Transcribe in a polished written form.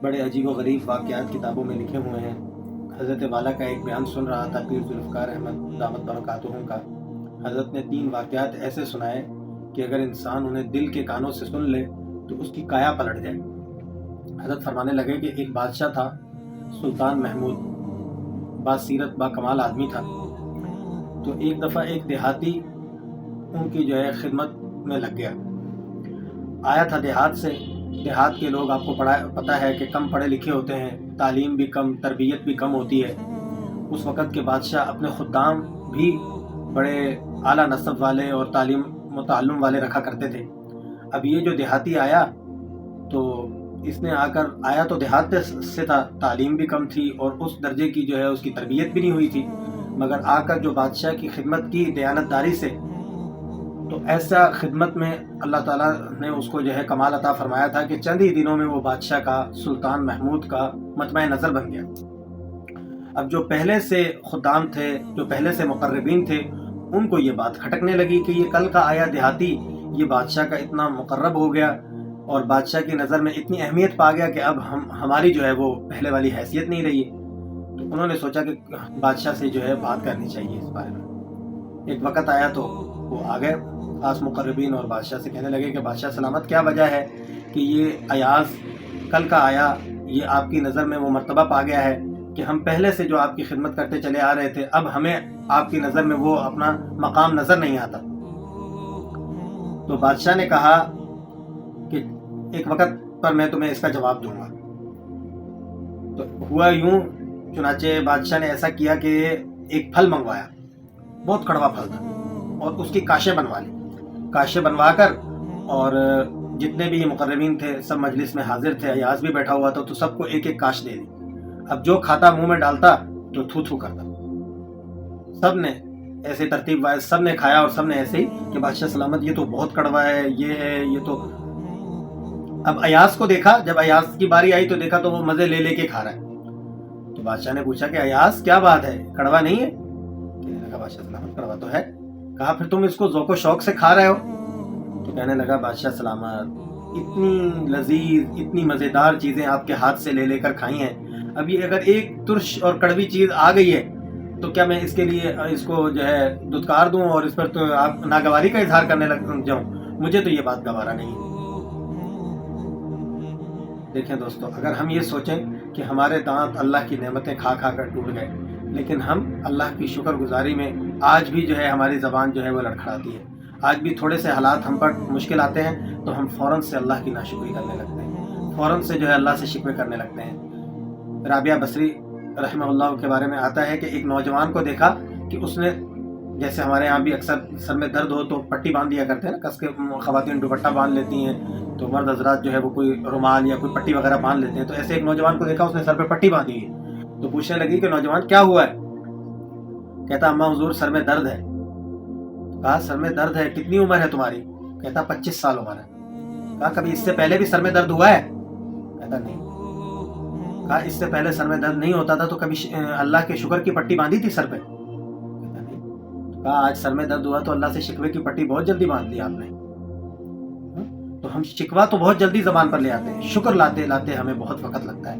بڑے عجیب و غریب واقعات کتابوں میں لکھے ہوئے ہیں۔ حضرت والا کا ایک بیان سن رہا تھا پیر ذوالفقار احمد دامت برکاتہم کا۔ حضرت نے 3 واقعات ایسے سنائے کہ اگر انسان انہیں دل کے کانوں سے سن لے تو اس کی کایا پلٹ جائے۔ حضرت فرمانے لگے کہ ایک بادشاہ تھا، سلطان محمود، با سیرت با کمال آدمی تھا۔ تو ایک دفعہ ایک دیہاتی ان کی خدمت میں لگ گیا۔ آیا تھا دیہات سے۔ دیہات کے لوگ آپ کو پتہ ہے کہ کم پڑھے لکھے ہوتے ہیں، تعلیم بھی کم، تربیت بھی کم ہوتی ہے۔ اس وقت کے بادشاہ اپنے خدام بھی بڑے اعلیٰ نسب والے اور تعلیم متعلم والے رکھا کرتے تھے۔ اب یہ جو دیہاتی آیا تو اس نے آیا تو دیہات سے تھا، تعلیم بھی کم تھی اور اس درجے کی اس کی تربیت بھی نہیں ہوئی تھی، مگر آ کر جو بادشاہ کی خدمت کی دیانتداری سے، تو ایسا خدمت میں اللہ تعالیٰ نے اس کو کمال عطا فرمایا تھا کہ چند ہی دنوں میں وہ بادشاہ کا، سلطان محمود کا مطمع نظر بن گیا۔ اب جو پہلے سے خدام تھے، جو پہلے سے مقربین تھے، ان کو یہ بات کھٹکنے لگی کہ یہ کل کا آیا دیہاتی یہ بادشاہ کا اتنا مقرب ہو گیا اور بادشاہ کی نظر میں اتنی اہمیت پا گیا کہ اب ہماری وہ پہلے والی حیثیت نہیں رہی ہے۔ تو انہوں نے سوچا کہ بادشاہ سے بات کرنی چاہیے اس بارے میں۔ ایک وقت آیا تو وہ آ گئے خاص مقربین اور بادشاہ سے کہنے لگے کہ بادشاہ سلامت، کیا وجہ ہے کہ یہ ایاز کل کا آیا یہ آپ کی نظر میں وہ مرتبہ پا گیا ہے کہ ہم پہلے سے جو آپ کی خدمت کرتے چلے آ رہے تھے، اب ہمیں آپ کی نظر میں وہ اپنا مقام نظر نہیں آتا۔ تو بادشاہ نے کہا کہ ایک وقت پر میں تمہیں اس کا جواب دوں گا۔ تو ہوا یوں، چنانچہ بادشاہ نے ایسا کیا کہ ایک پھل منگوایا، بہت کڑوا پھل تھا، اور اس کی کاشیں بنوا لی۔ کاشیں بنوا کر اور جتنے بھی یہ مقربین تھے سب مجلس میں حاضر تھے، ایاز بھی بیٹھا ہوا تھا، تو سب کو ایک ایک کاش دے دی۔ اب جو کھاتا منہ میں ڈالتا تو تھو تھو کرتا۔ سب نے ایسے ترتیب وائز سب نے کھایا اور سب نے ایسے ہی کہ بادشاہ سلامت یہ تو بہت کڑوا ہے، یہ ہے، یہ تو۔ اب ایاز کو دیکھا، جب ایاز کی باری آئی تو دیکھا تو وہ مزے لے لے کے کھا رہا ہے۔ تو بادشاہ نے پوچھا کہ ایاز کیا بات ہے، کڑوا نہیں ہے؟ کہنے لگا بادشاہ سلامت کڑوا تو ہے۔ کہا پھر تم اس کو ذوق و شوق سے کھا رہے ہو؟ تو کہنے لگا بادشاہ سلامت اتنی لذیذ، اتنی مزیدار چیزیں آپ کے ہاتھ سے لے لے کر کھائی ہیں، اب یہ اگر ایک ترش اور کڑوی چیز آ گئی ہے تو کیا میں اس کے لیے اس کو دھتکار دوں اور اس پر تو آپ ناگواری کا اظہار کرنے لگ جاؤں؟ مجھے تو یہ بات گوارا نہیں ہے۔ دیکھیں دوستو، اگر ہم یہ سوچیں کہ ہمارے دانت اللہ کی نعمتیں کھا کھا کر ٹوٹ گئے، لیکن ہم اللہ کی شکر گزاری میں آج بھی ہماری زبان وہ لڑکھڑاتی ہے، آج بھی تھوڑے سے حالات ہم پر مشکل آتے ہیں تو ہم فوراً سے اللہ کی ناشکری کرنے لگتے ہیں، فوراً سے اللہ سے شکوے کرنے لگتے ہیں۔ رابعہ بصری رحمہ اللہ کے بارے میں آتا ہے کہ ایک نوجوان کو دیکھا کہ اس نے، جیسے ہمارے یہاں بھی اکثر سر میں درد ہو تو پٹی باندھ دیا کرتے ہیں نا، کس کے خواتین دوپٹہ باندھ لیتی ہیں، تو مرد حضرات وہ کوئی رومال یا کوئی پٹی وغیرہ باندھ لیتے ہیں۔ تو ایسے ایک نوجوان کو دیکھا، اس نے سر پہ پٹی باندھی ہے، تو پوچھنے لگی کہ نوجوان کیا ہوا ہے؟ کہتا اما حضور سر میں درد ہے۔ کہا سر میں درد ہے، کتنی عمر ہے تمہاری؟ کہتا 25 سال عمر ہے۔ کہا کبھی اس سے پہلے بھی سر میں درد ہوا ہے؟ کہتا نہیں۔ کہا اس سے پہلے سر میں درد نہیں ہوتا تھا تو کبھی اللہ کے شکر کی پٹی باندھی تھی سر پہ؟ کہتا نہیں۔ کہا آج سر میں درد ہوا تو اللہ سے شکوے کی پٹی بہت جلدی باندھ لی آپ نے۔ تو ہم شکوہ تو بہت جلدی زبان پر لے آتے ہیں، شکر لاتے لاتے ہمیں بہت وقت لگتا ہے۔